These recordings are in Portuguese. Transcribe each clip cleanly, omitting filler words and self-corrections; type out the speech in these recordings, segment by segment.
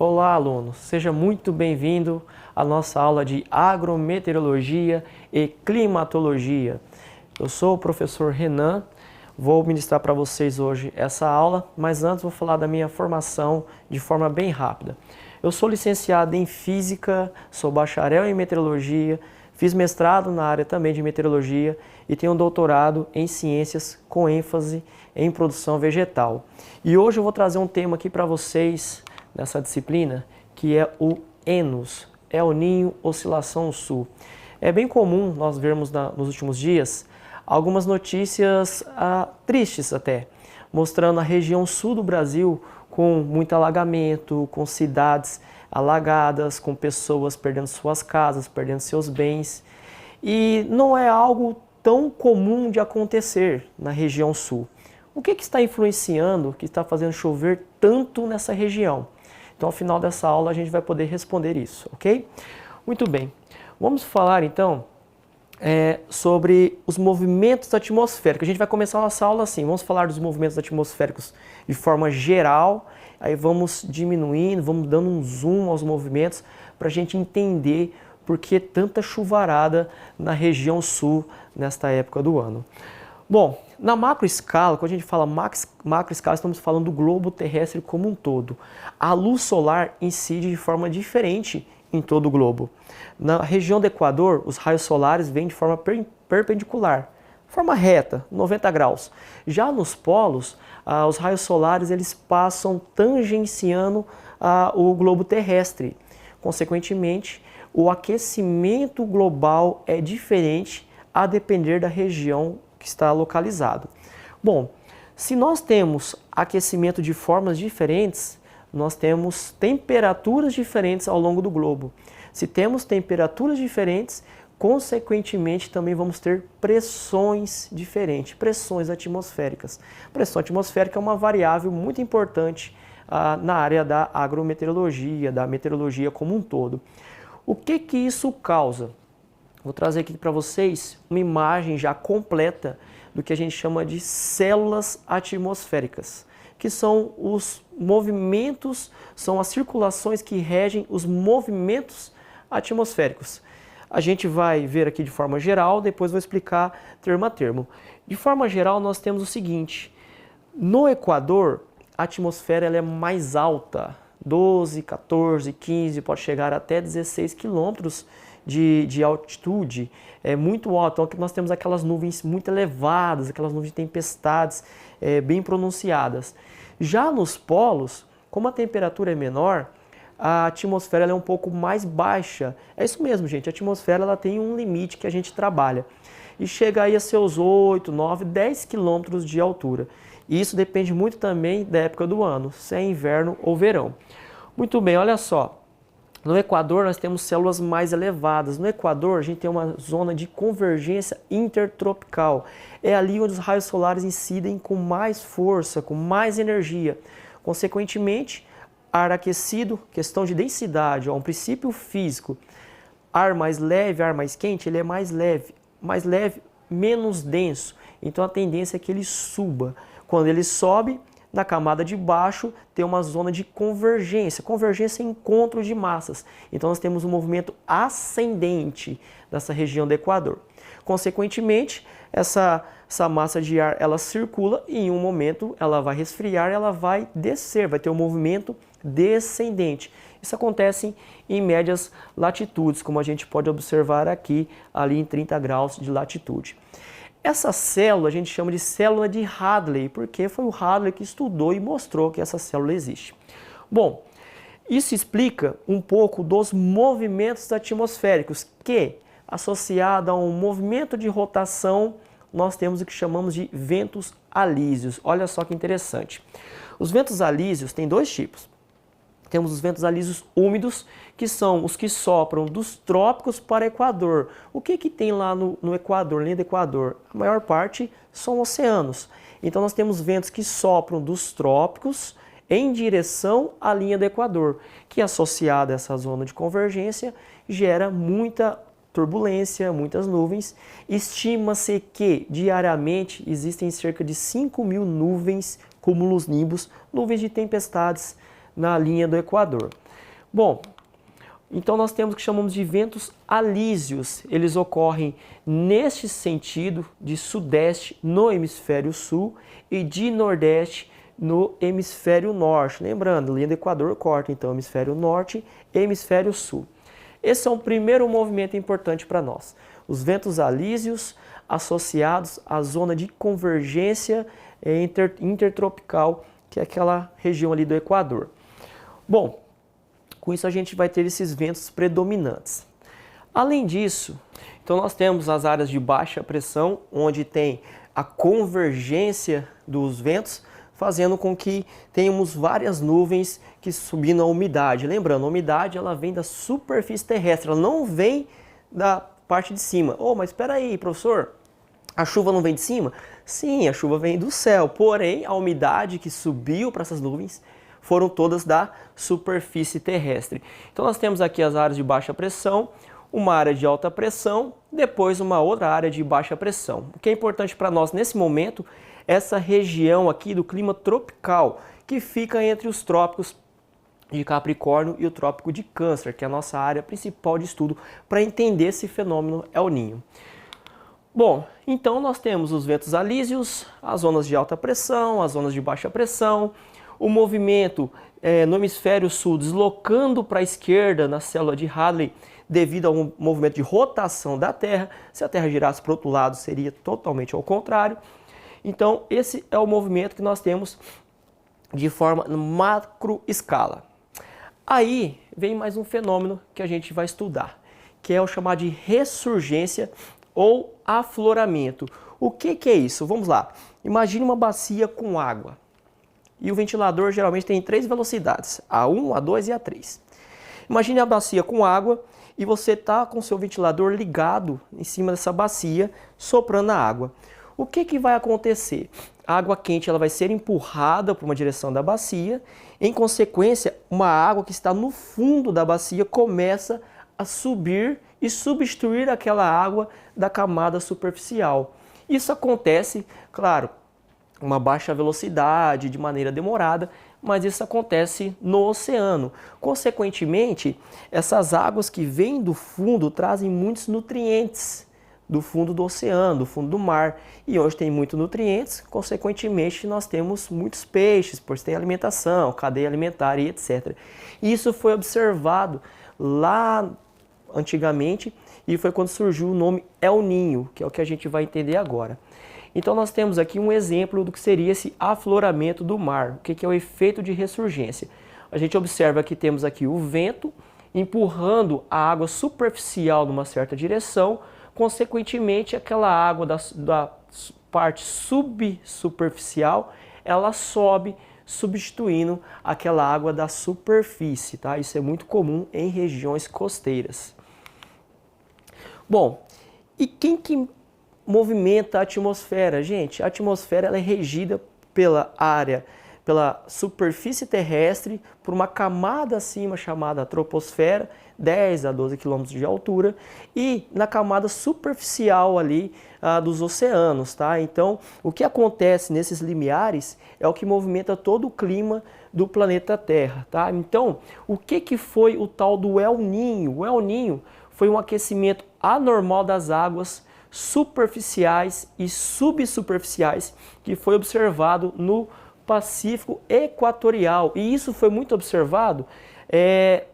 Olá, alunos! Seja muito bem-vindo à nossa aula de agrometeorologia e climatologia. Eu sou o professor Renan, vou ministrar para vocês hoje essa aula, mas antes vou falar da minha formação de forma bem rápida. Eu sou licenciado em Física, sou bacharel em Meteorologia, fiz mestrado na área também de Meteorologia e tenho um doutorado em Ciências com ênfase em Produção Vegetal. E hoje eu vou trazer um tema aqui para vocês nessa disciplina, que é o ENOS, El Niño Oscilação Sul. É bem comum nós vermos nos últimos dias algumas notícias tristes até, mostrando a região sul do Brasil com muito alagamento, com cidades alagadas, com pessoas perdendo suas casas, perdendo seus bens. E não é algo tão comum de acontecer na região sul. O que está influenciando, que está fazendo chover tanto nessa região? Então, ao final dessa aula, a gente vai poder responder isso, ok? Muito bem. Vamos falar, então, sobre os movimentos atmosféricos. A gente vai começar a nossa aula assim. Vamos falar dos movimentos atmosféricos de forma geral. Aí vamos diminuindo, vamos dando um zoom aos movimentos para a gente entender por que tanta chuvarada na região sul nesta época do ano. Bom, na macroescala, quando a gente fala macroescala, estamos falando do globo terrestre como um todo. A luz solar incide de forma diferente em todo o globo. Na região do Equador, os raios solares vêm de forma perpendicular, forma reta, 90 graus. Já nos polos, os raios solares eles passam tangenciando o globo terrestre. Consequentemente, o aquecimento global é diferente a depender da região que está localizado. Bom, se nós temos aquecimento de formas diferentes, nós temos temperaturas diferentes ao longo do globo. Se temos temperaturas diferentes, consequentemente também vamos ter pressões diferentes, pressões atmosféricas. Pressão atmosférica é uma variável muito importante na área da agrometeorologia, da meteorologia como um todo. O que isso causa? Vou trazer aqui para vocês uma imagem já completa do que a gente chama de células atmosféricas, que são os movimentos, são as circulações que regem os movimentos atmosféricos. A gente vai ver aqui de forma geral, depois vou explicar termo a termo. De forma geral, nós temos o seguinte: no Equador, a atmosfera ela é mais alta, 12, 14, 15, pode chegar até 16 quilômetros de altitude, é muito alto. Então nós temos aquelas nuvens muito elevadas, aquelas nuvens de tempestades bem pronunciadas. Já nos polos, como a temperatura é menor, a atmosfera ela é um pouco mais baixa. É isso mesmo, gente, a atmosfera ela tem um limite que a gente trabalha. E chega aí a seus 8, 9, 10 quilômetros de altura. E isso depende muito também da época do ano, se é inverno ou verão. Muito bem, olha só. No Equador nós temos células mais elevadas. No Equador a gente tem uma zona de convergência intertropical. É ali onde os raios solares incidem com mais força, com mais energia. Consequentemente, ar aquecido, questão de densidade, um princípio físico. Ar mais leve, ar mais quente, ele é mais leve, menos denso. Então a tendência é que ele suba. Quando ele sobe, na camada de baixo tem uma zona de convergência. Convergência é encontro de massas. Então nós temos um movimento ascendente nessa região do Equador. Consequentemente, essa massa de ar ela circula e em um momento ela vai resfriar, ela vai descer, vai ter um movimento descendente. Isso acontece em médias latitudes, como a gente pode observar aqui, ali em 30 graus de latitude. Essa célula a gente chama de célula de Hadley, porque foi o Hadley que estudou e mostrou que essa célula existe. Bom, isso explica um pouco dos movimentos atmosféricos, que, associado a um movimento de rotação, nós temos o que chamamos de ventos alísios. Olha só que interessante. Os ventos alísios têm dois tipos. Temos os ventos alísios úmidos, que são os que sopram dos trópicos para o Equador. O que tem lá no Equador, linha do Equador? A maior parte são oceanos. Então nós temos ventos que sopram dos trópicos em direção à linha do Equador, que associada a essa zona de convergência gera muita turbulência, muitas nuvens. Estima-se que diariamente existem cerca de 5.000 nuvens, cúmulos nimbus, nuvens de tempestades na linha do Equador. Bom, então nós temos o que chamamos de ventos alísios. Eles ocorrem neste sentido de sudeste no hemisfério sul e de nordeste no hemisfério norte. Lembrando, a linha do Equador corta então hemisfério norte e hemisfério sul. Esse é um primeiro movimento importante para nós. Os ventos alísios associados à zona de convergência intertropical, que é aquela região ali do Equador. Bom, com isso a gente vai ter esses ventos predominantes. Além disso, então nós temos as áreas de baixa pressão, onde tem a convergência dos ventos, fazendo com que tenhamos várias nuvens que subindo a umidade. Lembrando, a umidade ela vem da superfície terrestre, ela não vem da parte de cima. Oh, mas espera aí, professor, a chuva não vem de cima? Sim, a chuva vem do céu, porém a umidade que subiu para essas nuvens foram todas da superfície terrestre. Então nós temos aqui as áreas de baixa pressão, uma área de alta pressão, depois uma outra área de baixa pressão. O que é importante para nós nesse momento é essa região aqui do clima tropical, que fica entre os trópicos de Capricórnio e o trópico de Câncer, que é a nossa área principal de estudo para entender esse fenômeno El Niño. Bom, então nós temos os ventos alísios, as zonas de alta pressão, as zonas de baixa pressão, o movimento no hemisfério sul deslocando para a esquerda na célula de Hadley devido a um movimento de rotação da Terra. Se a Terra girasse para o outro lado, seria totalmente ao contrário. Então, esse é o movimento que nós temos de forma macro escala. Aí vem mais um fenômeno que a gente vai estudar, que é o chamado de ressurgência ou afloramento. O que é isso? Vamos lá. Imagine uma bacia com água. E o ventilador geralmente tem 3 velocidades, A1, A2 e A3. Imagine a bacia com água e você está com o seu ventilador ligado em cima dessa bacia, soprando a água. O que vai acontecer? A água quente ela vai ser empurrada para uma direção da bacia, em consequência, uma água que está no fundo da bacia começa a subir e substituir aquela água da camada superficial. Isso acontece, claro, uma baixa velocidade, de maneira demorada, mas isso acontece no oceano. Consequentemente, essas águas que vêm do fundo trazem muitos nutrientes do fundo do oceano, do fundo do mar. E onde tem muitos nutrientes, consequentemente, nós temos muitos peixes, pois tem alimentação, cadeia alimentar e etc. E isso foi observado lá antigamente e foi quando surgiu o nome El Niño, que é o que a gente vai entender agora. Então nós temos aqui um exemplo do que seria esse afloramento do mar. O que é o efeito de ressurgência? A gente observa que temos aqui o vento empurrando a água superficial numa certa direção, consequentemente aquela água da parte subsuperficial, ela sobe, substituindo aquela água da superfície, tá? Isso é muito comum em regiões costeiras. Bom, e quem que movimenta a atmosfera? Gente, a atmosfera ela é regida pela superfície terrestre, por uma camada acima chamada troposfera, 10 a 12 km de altura, e na camada superficial ali dos oceanos, tá? Então, o que acontece nesses limiares é o que movimenta todo o clima do planeta Terra, tá? Então, o que foi o tal do El Niño? O El Niño foi um aquecimento anormal das águas superficiais e subsuperficiais que foi observado no Pacífico Equatorial. E isso foi muito observado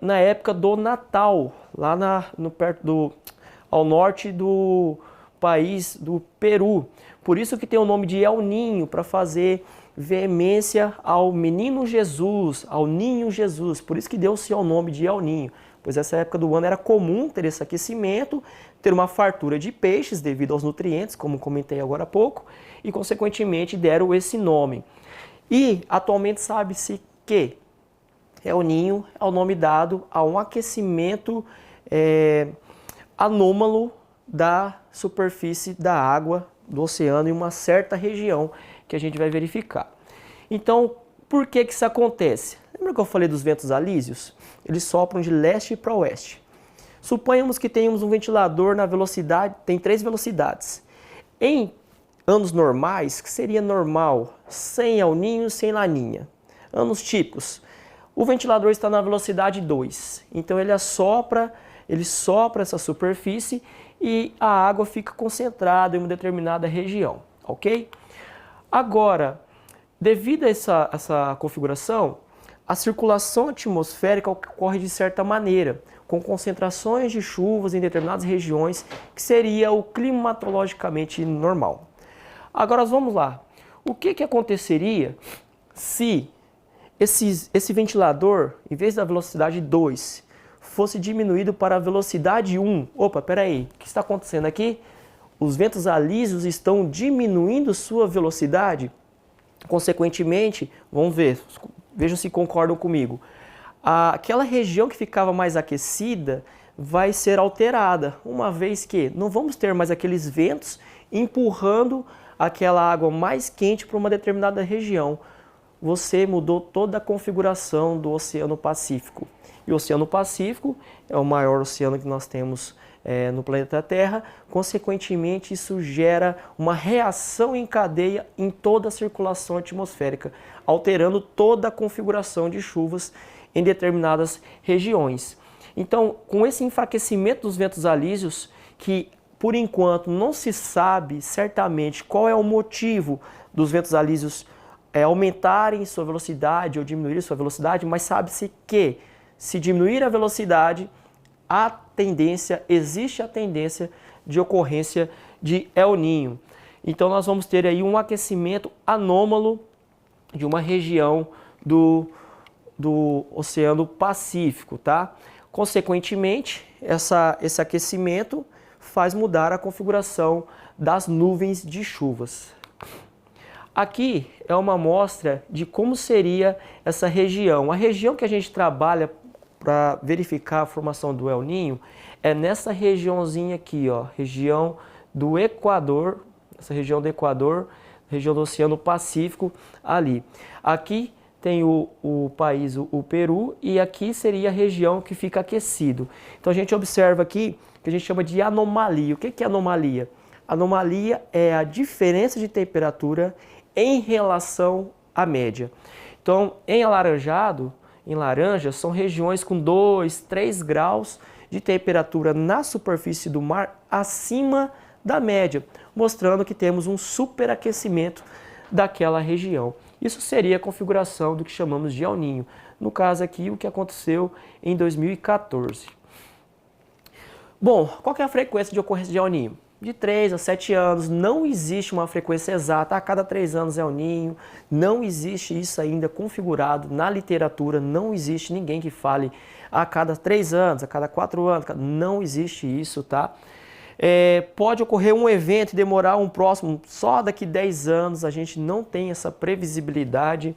na época do Natal, lá ao norte do país do Peru. Por isso que tem o nome de El Niño, para fazer veemência ao menino Jesus, ao ninho Jesus. Por isso que deu-se o nome de El Niño, pois essa época do ano era comum ter esse aquecimento, ter uma fartura de peixes devido aos nutrientes, como comentei agora há pouco, e consequentemente deram esse nome. E atualmente sabe-se que El Niño é o nome dado a um aquecimento anômalo da superfície da água do oceano em uma certa região que a gente vai verificar. Então, por que isso acontece? Lembra que eu falei dos ventos alísios? Eles sopram de leste para oeste. Suponhamos que tenhamos um ventilador na velocidade, tem 3 velocidades. Em anos normais, que seria normal, sem El Niño, sem Laninha. Anos típicos, O ventilador está na velocidade 2, então ele sopra essa superfície e a água fica concentrada em uma determinada região, ok? Agora, devido a essa configuração, a circulação atmosférica ocorre de certa maneira, com concentrações de chuvas em determinadas regiões, que seria o climatologicamente normal. Agora vamos lá. O que aconteceria se esse ventilador, em vez da velocidade 2, fosse diminuído para a velocidade 1? Opa, peraí, o que está acontecendo aqui? Os ventos alísios estão diminuindo sua velocidade? Consequentemente, vamos ver, vejam se concordam comigo. Aquela região que ficava mais aquecida vai ser alterada, uma vez que não vamos ter mais aqueles ventos empurrando aquela água mais quente para uma determinada região. Você mudou toda a configuração do Oceano Pacífico. E o Oceano Pacífico é o maior oceano que nós temos no planeta Terra. Consequentemente, isso gera uma reação em cadeia em toda a circulação atmosférica, alterando toda a configuração de chuvas em determinadas regiões. Então, com esse enfraquecimento dos ventos alísios, que por enquanto não se sabe certamente qual é o motivo dos ventos alísios aumentarem sua velocidade ou diminuírem sua velocidade, mas sabe-se que se diminuir a velocidade, existe a tendência de ocorrência de El Niño. Então nós vamos ter aí um aquecimento anômalo de uma região do Oceano Pacífico, tá? Consequentemente, esse aquecimento faz mudar a configuração das nuvens de chuvas. Aqui é uma amostra de como seria essa região. A região que a gente trabalha para verificar a formação do El Niño é nessa regiãozinha aqui, ó, região do Equador, essa região do Equador, região do Oceano Pacífico ali. Aqui tem o país, o Peru, e aqui seria a região que fica aquecido. Então a gente observa aqui que a gente chama de anomalia. O que é anomalia? Anomalia é a diferença de temperatura em relação à média. Então, em alaranjado, em laranja, são regiões com 2, 3 graus de temperatura na superfície do mar acima da média, mostrando que temos um superaquecimento daquela região. Isso seria a configuração do que chamamos de El Niño. No caso aqui, o que aconteceu em 2014. Bom, qual que é a frequência de ocorrência de El Niño? De 3 a 7 anos, não existe uma frequência exata, a cada 3 anos é El Niño, não existe isso ainda configurado na literatura, não existe ninguém que fale a cada 3 anos, a cada 4 anos, não existe isso, tá? Pode ocorrer um evento e demorar um próximo só daqui 10 anos, a gente não tem essa previsibilidade.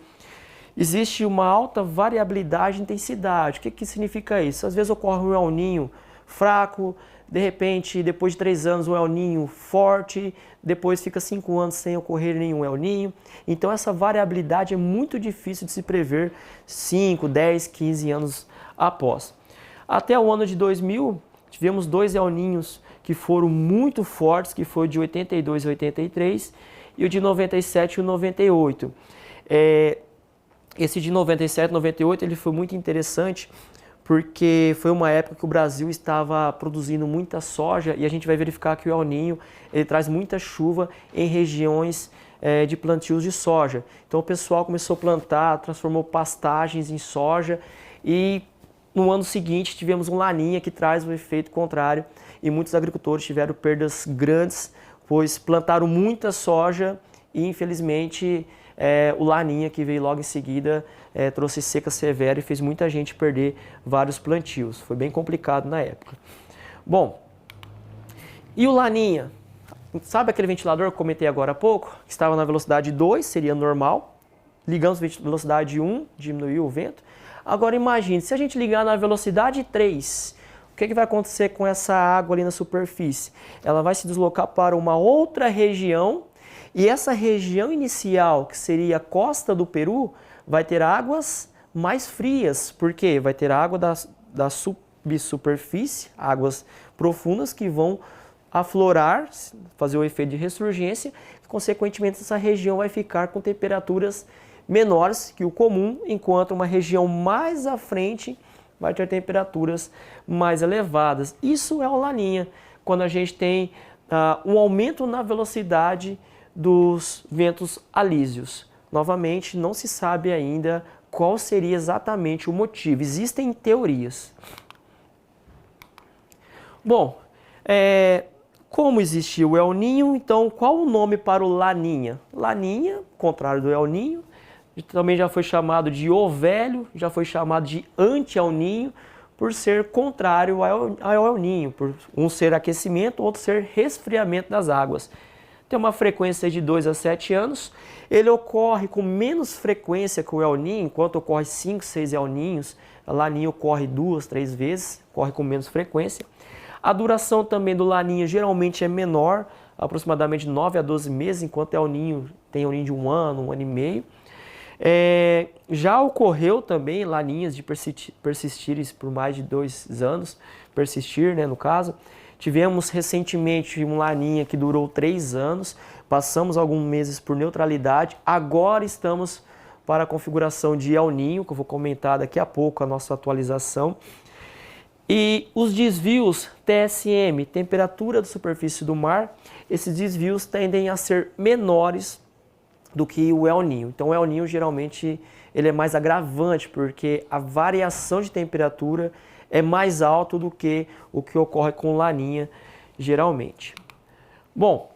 Existe uma alta variabilidade de intensidade. O que significa isso? Às vezes ocorre um El Niño fraco, de repente, depois de 3 anos, um El Niño forte, depois fica 5 anos sem ocorrer nenhum El Niño. Então essa variabilidade é muito difícil de se prever 5, 10, 15 anos após. Até o ano de 2000, tivemos 2 El Niños que foram muito fortes, que foi o de 82 e 83 e o de 97 e 98. Esse de 97 e 98 ele foi muito interessante, porque foi uma época que o Brasil estava produzindo muita soja e a gente vai verificar que o El Niño ele traz muita chuva em regiões de plantios de soja. Então o pessoal começou a plantar, transformou pastagens em soja e no ano seguinte tivemos um Laninha que traz o efeito contrário e muitos agricultores tiveram perdas grandes, pois plantaram muita soja e infelizmente o Laninha que veio logo em seguida trouxe seca severa e fez muita gente perder vários plantios. Foi bem complicado na época. Bom, e o Laninha? Sabe aquele ventilador que eu comentei agora há pouco? Que estava na velocidade 2, seria normal. Ligamos a velocidade 1, diminuiu o vento. Agora imagine, se a gente ligar na velocidade 3, o que vai acontecer com essa água ali na superfície? Ela vai se deslocar para uma outra região e essa região inicial, que seria a costa do Peru, vai ter águas mais frias. Por quê? Vai ter água da subsuperfície, águas profundas que vão aflorar, fazer o efeito de ressurgência. Consequentemente, essa região vai ficar com temperaturas menores que o comum, enquanto uma região mais à frente vai ter temperaturas mais elevadas. Isso é o Laninha, quando a gente tem um aumento na velocidade dos ventos alísios. Novamente, não se sabe ainda qual seria exatamente o motivo. Existem teorias. Bom, como existia o El Ninho, então qual o nome para o Laninha? Laninha, contrário do El Ninho, também já foi chamado de O Velho, já foi chamado de Anti-El Ninho, por ser contrário ao El Ninho, por um ser aquecimento, outro ser resfriamento das águas. Tem uma frequência de 2 a 7 anos, ele ocorre com menos frequência que o El Ninho, enquanto ocorre 5, 6 El Ninhos, o Laninha ocorre 2, 3 vezes, ocorre com menos frequência. A duração também do Laninha geralmente é menor, aproximadamente 9 a 12 meses, enquanto El Ninho tem El Ninho de 1 ano e meio. Já ocorreu também laninhas de persistirem por mais de 2 anos, persistir, né, no caso. Tivemos recentemente um laninha que durou 3 anos, passamos alguns meses por neutralidade, agora estamos para a configuração de El Ninho, que eu vou comentar daqui a pouco a nossa atualização. E os desvios TSM, temperatura da superfície do mar, esses desvios tendem a ser menores do que o El Ninho. Então o El Ninho geralmente ele é mais agravante, porque a variação de temperatura é mais alta do que o que ocorre com Laninha geralmente. Bom,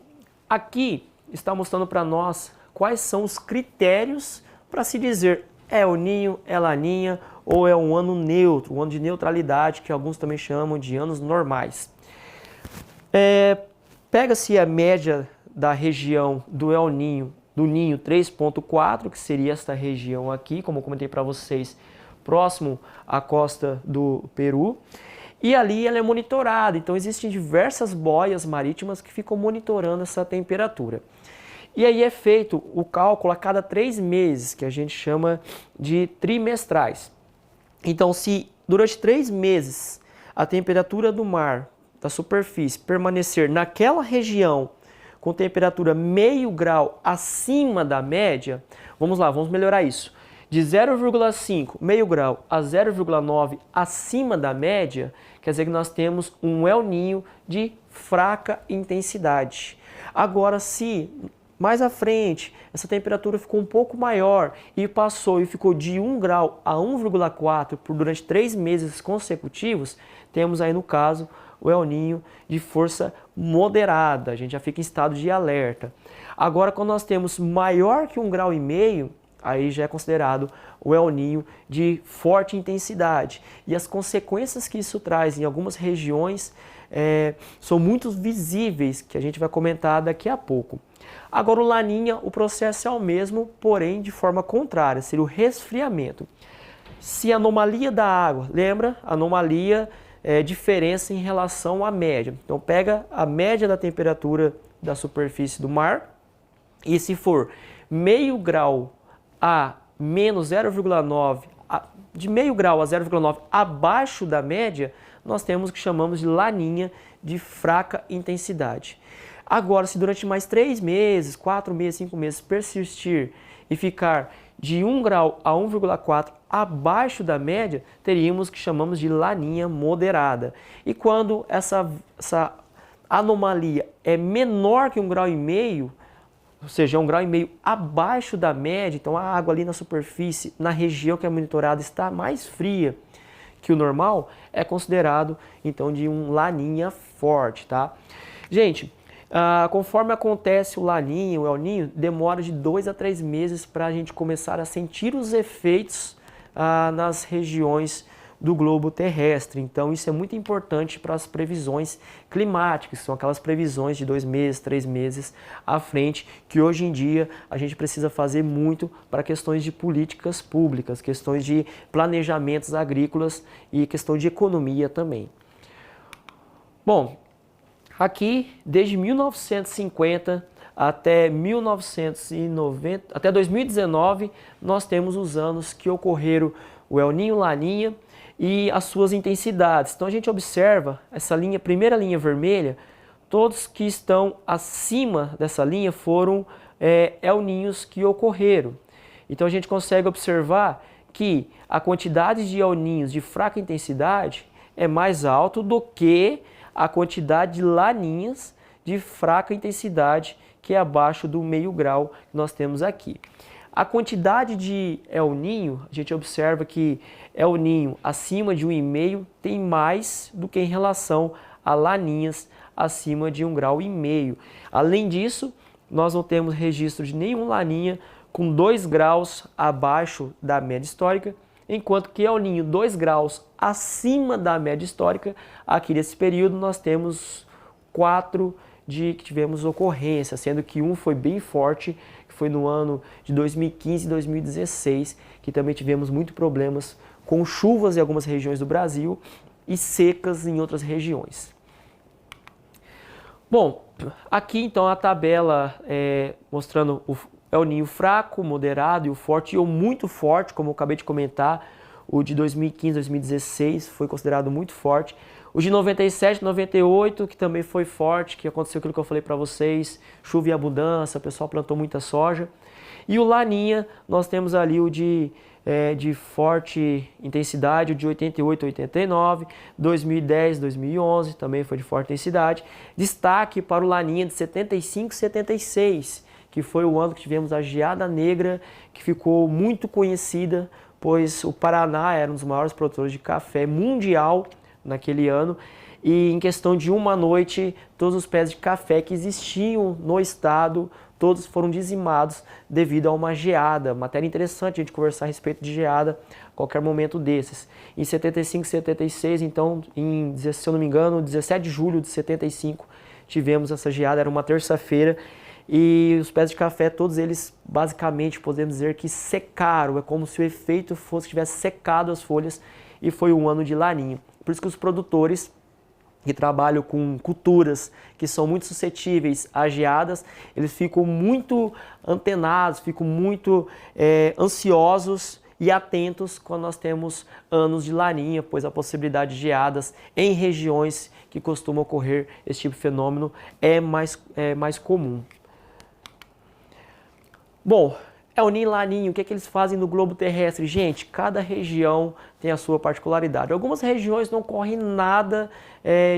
aqui está mostrando para nós quais são os critérios para se dizer é El Ninho, é Laninha ou é um ano neutro, um ano de neutralidade, que alguns também chamam de anos normais. Pega-se a média da região do El Ninho, do Ninho 3.4, que seria esta região aqui, como eu comentei para vocês, próximo à costa do Peru. E ali ela é monitorada, então existem diversas boias marítimas que ficam monitorando essa temperatura. E aí é feito o cálculo a cada 3 meses, que a gente chama de trimestrais. Então, se durante 3 meses a temperatura do mar, da superfície, permanecer naquela região com temperatura meio grau acima da média, vamos lá, vamos melhorar isso. De 0,5, meio grau, a 0,9 acima da média, quer dizer que nós temos um El Ninho de fraca intensidade. Agora, se mais à frente essa temperatura ficou um pouco maior e passou e ficou de 1 grau a 1,4 por durante 3 meses consecutivos, temos aí no caso o El Ninho de força moderada, a gente já fica em estado de alerta. Agora, quando nós temos maior que 1,5 grau, aí já é considerado o El Ninho de forte intensidade. E as consequências que isso traz em algumas regiões são muito visíveis, que a gente vai comentar daqui a pouco. Agora o Laninha, o processo é o mesmo, porém de forma contrária, seria o resfriamento. Se a anomalia da água, lembra? Anomalia diferença em relação à média. Então pega a média da temperatura da superfície do mar e se for meio grau a menos 0,9, de meio grau a 0,9 abaixo da média, nós temos o que chamamos de Laninha de fraca intensidade. Agora, se durante mais 3 meses, 4 meses, 5 meses persistir e ficar de 1 grau a 1,4 abaixo da média, teríamos o que chamamos de Laninha moderada. E quando essa anomalia é menor que 1,5 grau, ou seja, 1,5 grau abaixo da média, então a água ali na superfície, na região que é monitorada, está mais fria que o normal, é considerado então de um Laninha forte, tá? Gente, conforme acontece o Laninha, o El Ninho, demora de 2 a 3 meses para a gente começar a sentir os efeitos nas regiões do globo terrestre. Então isso é muito importante para as previsões climáticas, são aquelas previsões de 2 meses, 3 meses à frente, que hoje em dia a gente precisa fazer muito para questões de políticas públicas, questões de planejamentos agrícolas e questão de economia também. Bom, aqui desde 1950 até 1990, até 2019, nós temos os anos que ocorreram o El Ninho, Laninha e as suas intensidades. Então a gente observa essa linha, primeira linha vermelha, todos que estão acima dessa linha foram El Ninhos que ocorreram. Então a gente consegue observar que a quantidade de El Ninhos de fraca intensidade é mais alta do que a quantidade de laninhas de fraca intensidade, que é abaixo do meio grau que nós temos aqui. A quantidade de El Ninho, a gente observa que El Ninho acima de 1,5 tem mais do que em relação a laninhas acima de 1,5 grau. Além disso, nós não temos registro de nenhum laninha com 2 graus abaixo da média histórica, enquanto que El Ninho 2 graus acima da média histórica, aqui nesse período nós temos 4 que tivemos ocorrência, sendo que um foi bem forte, que foi no ano de 2015 e 2016, que também tivemos muitos problemas com chuvas em algumas regiões do Brasil e secas em outras regiões. Bom, aqui então a tabela mostrando o El Ninho fraco, moderado e o forte, e o muito forte, como eu acabei de comentar, o de 2015, 2016 foi considerado muito forte. O de 97, 98, que também foi forte, que aconteceu aquilo que eu falei para vocês, chuva em abundância, o pessoal plantou muita soja. E o Laninha, nós temos ali o de forte intensidade, o de 88, 89, 2010, 2011, também foi de forte intensidade. Destaque para o Laninha de 75, 76, que foi o ano que tivemos a geada negra, que ficou muito conhecida, pois o Paraná era um dos maiores produtores de café mundial naquele ano, e em questão de uma noite, todos os pés de café que existiam no estado, todos foram dizimados devido a uma geada. Matéria interessante a gente conversar a respeito de geada a qualquer momento desses. Em 75, 76, então, se eu não me engano, 17 de julho de 75, tivemos essa geada, era uma terça-feira, e os pés de café, todos eles, basicamente, podemos dizer que secaram. É como se o efeito fosse que tivesse secado as folhas, e foi um ano de laninha. Por isso que os produtores que trabalham com culturas que são muito suscetíveis a geadas, eles ficam muito antenados, ficam muito ansiosos e atentos quando nós temos anos de laninha, pois a possibilidade de geadas em regiões que costuma ocorrer esse tipo de fenômeno é mais comum. Bom, El Ninho e Laninha, o que eles fazem no globo terrestre? Gente, cada região tem a sua particularidade. Algumas regiões não ocorre nada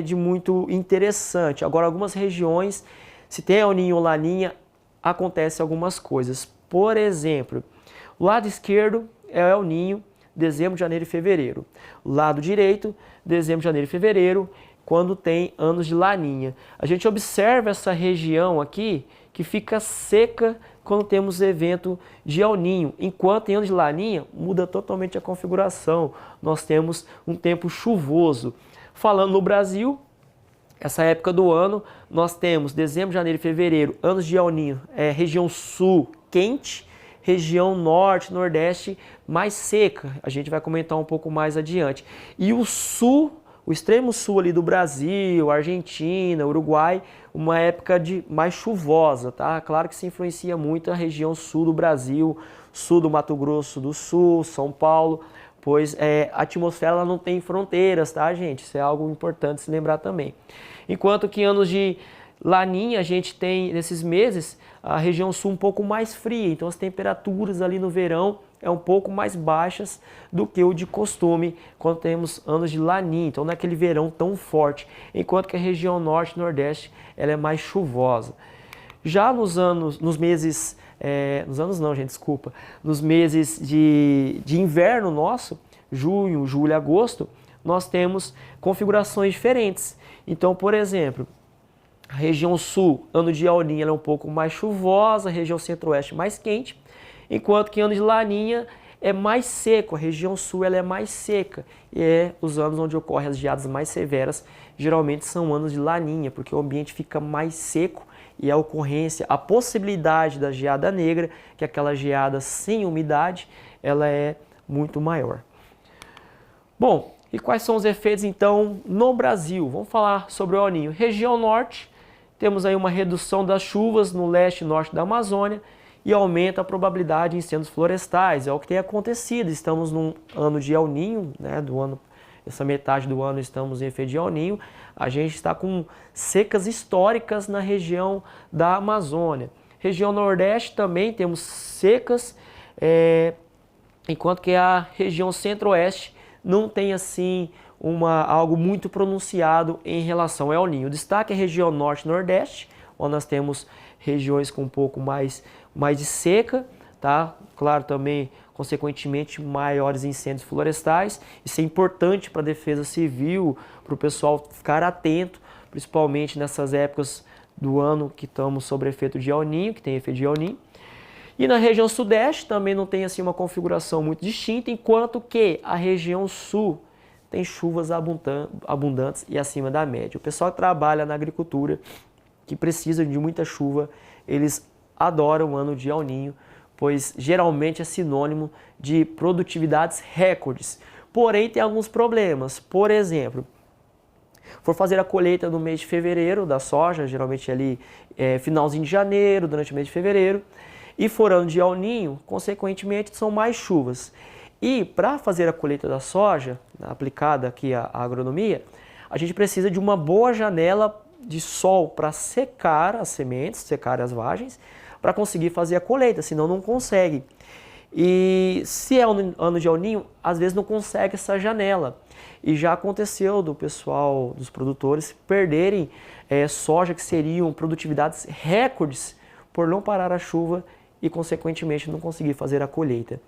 de muito interessante. Agora, algumas regiões, se tem El Ninho ou Laninha, acontecem algumas coisas. Por exemplo, o lado esquerdo é El Ninho, dezembro, janeiro e fevereiro. O lado direito, dezembro, janeiro e fevereiro, quando tem anos de Laninha. A gente observa essa região aqui, que fica seca quando temos evento de El Ninho, enquanto em anos de Laninha muda totalmente a configuração, nós temos um tempo chuvoso. Falando no Brasil, essa época do ano, nós temos dezembro, janeiro e fevereiro, anos de El Ninho, região sul quente, região norte, nordeste mais seca, a gente vai comentar um pouco mais adiante. E o sul, o extremo sul ali do Brasil, Argentina, Uruguai, uma época mais chuvosa, tá? Claro que se influencia muito a região sul do Brasil, sul do Mato Grosso do Sul, São Paulo, pois a atmosfera ela não tem fronteiras, tá, gente? Isso é algo importante se lembrar também. Enquanto que em anos de Laninha, a gente tem, nesses meses, a região sul um pouco mais fria, então as temperaturas ali no verão um pouco mais baixas do que o de costume quando temos anos de Laninha, então não é aquele verão tão forte, enquanto que a região norte e nordeste ela é mais chuvosa. Já nos meses de inverno nosso, junho, julho e agosto, nós temos configurações diferentes. Então, por exemplo, a região sul, ano de El Ninho, ela é um pouco mais chuvosa, a região centro-oeste mais quente, enquanto que ano de Laninha é mais seco, a região sul ela é mais seca. E os anos onde ocorrem as geadas mais severas, geralmente são anos de Laninha, porque o ambiente fica mais seco e a ocorrência, a possibilidade da geada negra, que é aquela geada sem umidade, ela é muito maior. Bom, e quais são os efeitos então no Brasil? Vamos falar sobre o El Ninho. Região norte, temos aí uma redução das chuvas no leste e norte da Amazônia e aumenta a probabilidade de incêndios florestais. É o que tem acontecido. Estamos num ano de El Ninho, né, essa metade do ano estamos em efeito de El Ninho. A gente está com secas históricas na região da Amazônia. Região nordeste também temos secas enquanto que a região centro-oeste não tem assim algo muito pronunciado em relação ao El Niño. O destaque é a região norte e nordeste, onde nós temos regiões com um pouco mais de seca, tá? Claro, também, consequentemente, maiores incêndios florestais. Isso é importante para a defesa civil, para o pessoal ficar atento, principalmente nessas épocas do ano que estamos sob efeito de El Niño, que tem efeito de El Niño. E na região sudeste também não tem assim uma configuração muito distinta, enquanto que a região sul tem chuvas abundantes e acima da média. O pessoal que trabalha na agricultura, que precisa de muita chuva, eles adoram o ano de El Niño, pois geralmente é sinônimo de produtividades recordes. Porém, tem alguns problemas. Por exemplo, for fazer a colheita no mês de fevereiro da soja, geralmente ali finalzinho de janeiro, durante o mês de fevereiro, e for ano de El Niño, consequentemente, são mais chuvas. E para fazer a colheita da soja, aplicada aqui à agronomia, a gente precisa de uma boa janela de sol para secar as sementes, secar as vagens, para conseguir fazer a colheita, senão não consegue. E se é ano de El Niño, às vezes não consegue essa janela. E já aconteceu do pessoal, dos produtores, perderem soja que seriam produtividades recordes por não parar a chuva e, consequentemente, não conseguir fazer a colheita.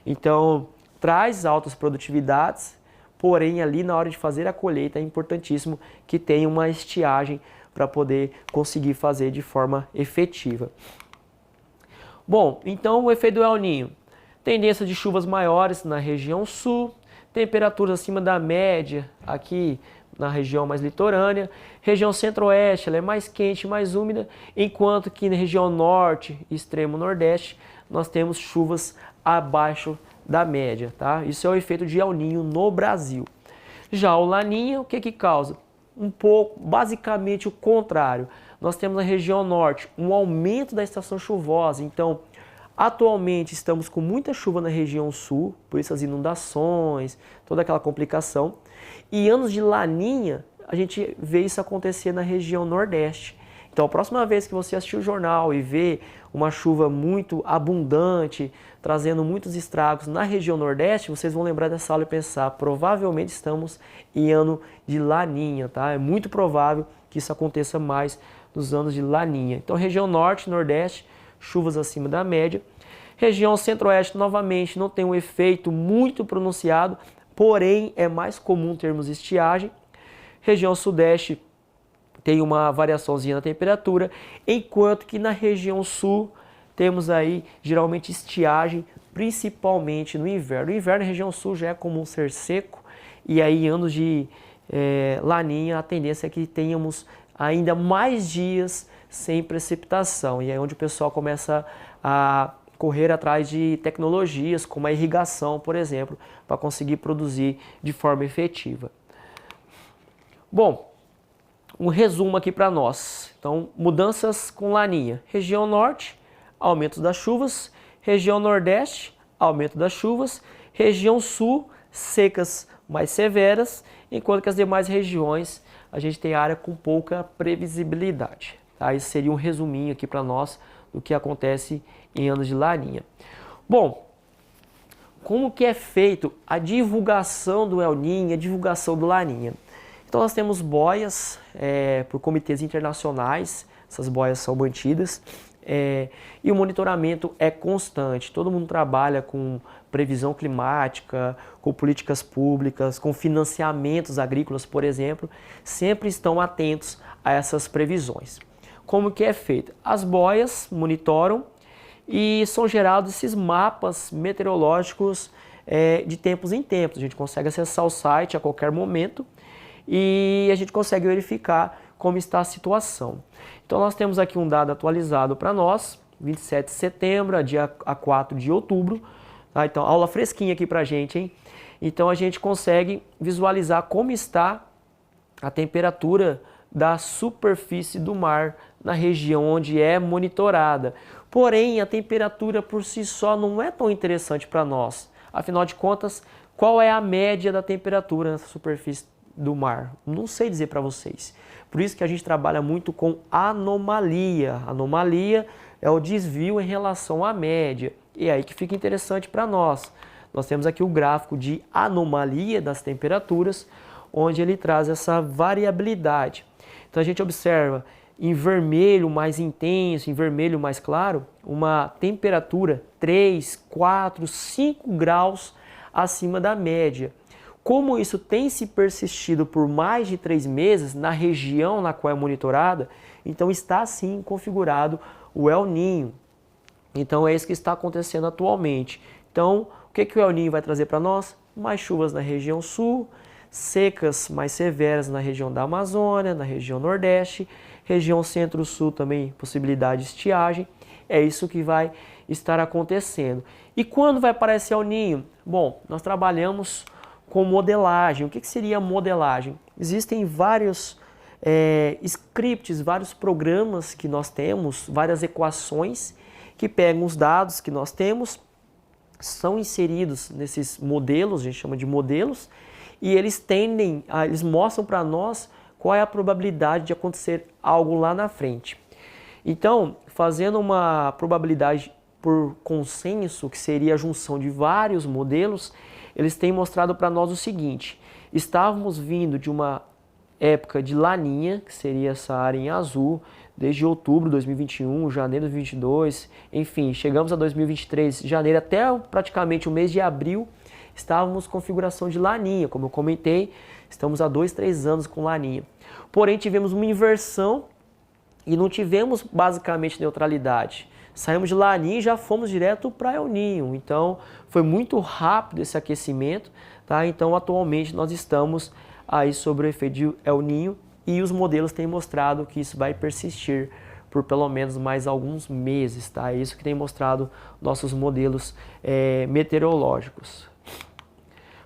Então, traz altas produtividades, porém, ali na hora de fazer a colheita é importantíssimo que tenha uma estiagem para poder conseguir fazer de forma efetiva. Bom, então o efeito do El Niño. Tendência de chuvas maiores na região sul, temperaturas acima da média aqui na região mais litorânea. Região centro-oeste ela é mais quente, mais úmida, enquanto que na região norte e extremo nordeste nós temos chuvas abaixo da média, tá? Isso é o efeito de El Niño no Brasil. Já o Laninha, o que causa? Um pouco, basicamente o contrário. Nós temos na região norte um aumento da estação chuvosa, então atualmente estamos com muita chuva na região sul, por isso as inundações, toda aquela complicação. E anos de Laninha, a gente vê isso acontecer na região nordeste. Então, a próxima vez que você assistir o jornal e ver uma chuva muito abundante, trazendo muitos estragos na região nordeste, vocês vão lembrar dessa aula e pensar, provavelmente estamos em ano de Laninha, tá? É muito provável que isso aconteça mais nos anos de Laninha. Então, região norte e nordeste, chuvas acima da média. Região centro-oeste, novamente, não tem um efeito muito pronunciado, porém é mais comum termos estiagem. Região sudeste tem uma variaçãozinha na temperatura, enquanto que na região sul temos aí geralmente estiagem, principalmente no inverno. No inverno, na região sul já é comum ser seco, e aí em anos de Laninha a tendência é que tenhamos ainda mais dias sem precipitação, e é onde o pessoal começa a correr atrás de tecnologias como a irrigação, por exemplo, para conseguir produzir de forma efetiva. Bom, um resumo aqui para nós. Então, mudanças com Laninha. Região norte, aumento das chuvas. Região nordeste, aumento das chuvas. Região sul, secas mais severas, enquanto que as demais regiões a gente tem área com pouca previsibilidade. Tá? Esse seria um resuminho aqui para nós do que acontece em anos de Laninha. Bom, como que é feito a divulgação do El Niño, a divulgação do Laninha? Então nós temos boias por comitês internacionais, essas boias são mantidas, e o monitoramento é constante. Todo mundo trabalha com previsão climática, com políticas públicas, com financiamentos agrícolas, por exemplo, sempre estão atentos a essas previsões. Como que é feito? As boias monitoram e são gerados esses mapas meteorológicos de tempos em tempos. A gente consegue acessar o site a qualquer momento e a gente consegue verificar como está a situação. Então nós temos aqui um dado atualizado para nós, 27 de setembro a 4 de outubro. Tá? Então, aula fresquinha aqui para a gente, hein? Então a gente consegue visualizar como está a temperatura da superfície do mar na região onde é monitorada. Porém, a temperatura por si só não é tão interessante para nós. Afinal de contas, qual é a média da temperatura nessa superfície do mar? Não sei dizer para vocês. Por isso que a gente trabalha muito com anomalia. Anomalia é o desvio em relação à média. E é aí que fica interessante para nós. Nós temos aqui o gráfico de anomalia das temperaturas, onde ele traz essa variabilidade. Então a gente observa em vermelho mais intenso, em vermelho mais claro, uma temperatura 3, 4, 5 graus acima da média. Como isso tem se persistido por mais de 3 meses na região na qual é monitorada, então está sim configurado o El Niño. Então é isso que está acontecendo atualmente. Então, o que o El Niño vai trazer para nós? Mais chuvas na região sul, secas mais severas na região da Amazônia, na região nordeste, região centro-sul também, possibilidade de estiagem. É isso que vai estar acontecendo. E quando vai aparecer El Niño? Bom, nós trabalhamos com modelagem. O que seria modelagem? Existem vários scripts, vários programas que nós temos, várias equações que pegam os dados que nós temos, são inseridos nesses modelos, a gente chama de modelos, e eles eles mostram para nós qual é a probabilidade de acontecer algo lá na frente. Então, fazendo uma probabilidade por consenso, que seria a junção de vários modelos, eles têm mostrado para nós o seguinte: estávamos vindo de uma época de Laninha, que seria essa área em azul, desde outubro de 2021, janeiro de 2022, enfim, chegamos a 2023, janeiro até praticamente o mês de abril, estávamos com configuração de Laninha, como eu comentei, estamos há 2, 3 anos com Laninha. Porém, tivemos uma inversão e não tivemos basicamente neutralidade. Saímos de Laninha e já fomos direto para El Niño, então foi muito rápido esse aquecimento, tá? Então atualmente nós estamos aí sobre o efeito de El Niño e os modelos têm mostrado que isso vai persistir por pelo menos mais alguns meses, tá? É isso que tem mostrado nossos modelos meteorológicos.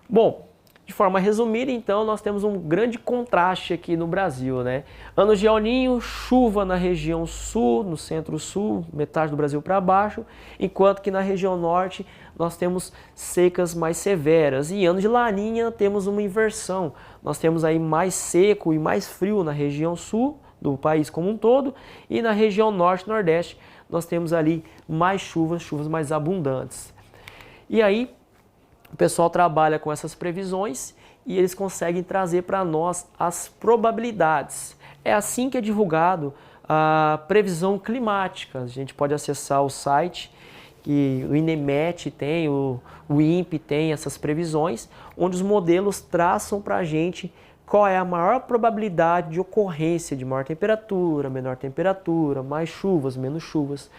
Bom, de forma resumida, então, nós temos um grande contraste aqui no Brasil, né? Anos de El Niño, chuva na região sul, no centro-sul, metade do Brasil para baixo, enquanto que na região norte nós temos secas mais severas. E anos de Laninha temos uma inversão. Nós temos aí mais seco e mais frio na região sul do país como um todo, e na região norte e nordeste nós temos ali mais chuvas mais abundantes. E aí o pessoal trabalha com essas previsões e eles conseguem trazer para nós as probabilidades. É assim que é divulgado a previsão climática. A gente pode acessar o site, que o INEMET tem, o INPE tem essas previsões, onde os modelos traçam para a gente qual é a maior probabilidade de ocorrência de maior temperatura, menor temperatura, mais chuvas, menos chuvas.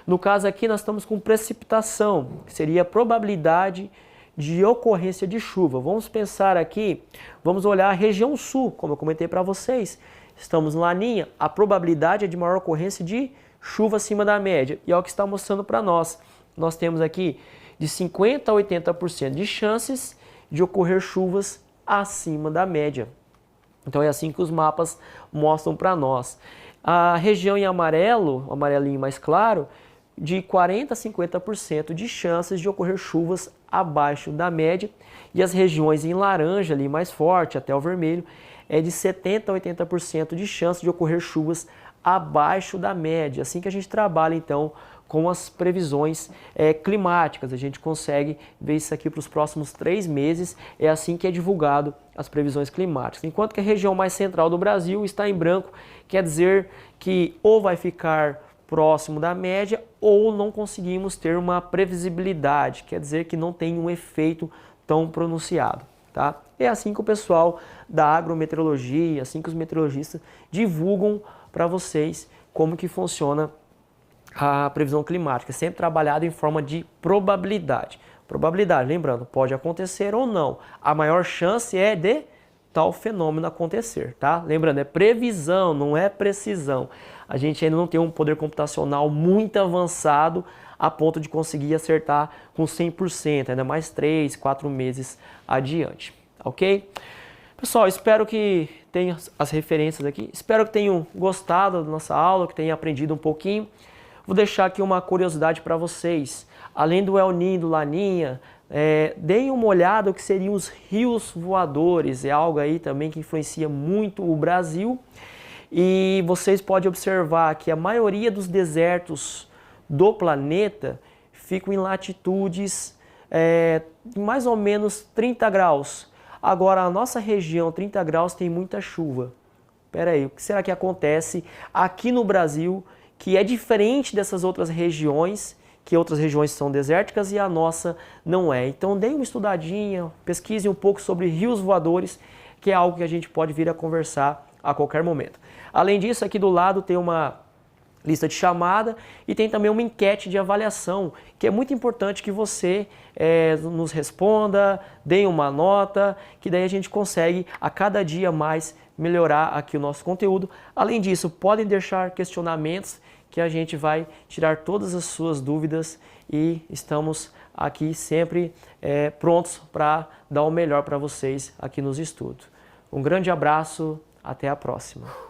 No caso aqui nós estamos com precipitação, que seria a probabilidade de ocorrência de chuva. Vamos pensar aqui, vamos olhar a região sul, como eu comentei para vocês. Estamos em Laninha, a probabilidade é de maior ocorrência de chuva acima da média. E é o que está mostrando para nós. Nós temos aqui de 50% a 80% de chances de ocorrer chuvas acima da média. Então é assim que os mapas mostram para nós. A região em amarelo, o amarelinho mais claro, de 40% a 50% de chances de ocorrer chuvas abaixo da média, e as regiões em laranja, ali mais forte, até o vermelho, é de 70% a 80% de chances de ocorrer chuvas abaixo da média. Assim que a gente trabalha, então, com as previsões climáticas. A gente consegue ver isso aqui para os próximos 3 meses, é assim que é divulgado as previsões climáticas. Enquanto que a região mais central do Brasil está em branco, quer dizer que ou vai ficar próximo da média ou não conseguimos ter uma previsibilidade, quer dizer que não tem um efeito tão pronunciado, tá? É assim que o pessoal da agrometeorologia, assim que os meteorologistas divulgam para vocês como que funciona a previsão climática, sempre trabalhada em forma de probabilidade. Probabilidade, lembrando, pode acontecer ou não. A maior chance é de tal fenômeno acontecer, tá? Lembrando, é previsão, não é precisão. A gente ainda não tem um poder computacional muito avançado a ponto de conseguir acertar com 100%, ainda mais 3, 4 meses adiante, ok? Pessoal, espero que tenham as referências aqui, espero que tenham gostado da nossa aula, que tenham aprendido um pouquinho. Vou deixar aqui uma curiosidade para vocês. Além do El Niño e do Laninha, deem uma olhada no que seriam os rios voadores. É algo aí também que influencia muito o Brasil. E vocês podem observar que a maioria dos desertos do planeta ficam em latitudes mais ou menos 30 graus. Agora, a nossa região, 30 graus, tem muita chuva. Espera aí, o que será que acontece aqui no Brasil que é diferente dessas outras regiões, que outras regiões são desérticas e a nossa não é? Então, dê uma estudadinha, pesquise um pouco sobre rios voadores, que é algo que a gente pode vir a conversar a qualquer momento. Além disso, aqui do lado tem uma lista de chamada e tem também uma enquete de avaliação, que é muito importante que você nos responda, dê uma nota, que daí a gente consegue a cada dia mais melhorar aqui o nosso conteúdo. Além disso, podem deixar questionamentos que a gente vai tirar todas as suas dúvidas e estamos aqui sempre prontos para dar o melhor para vocês aqui nos estudos. Um grande abraço, até a próxima.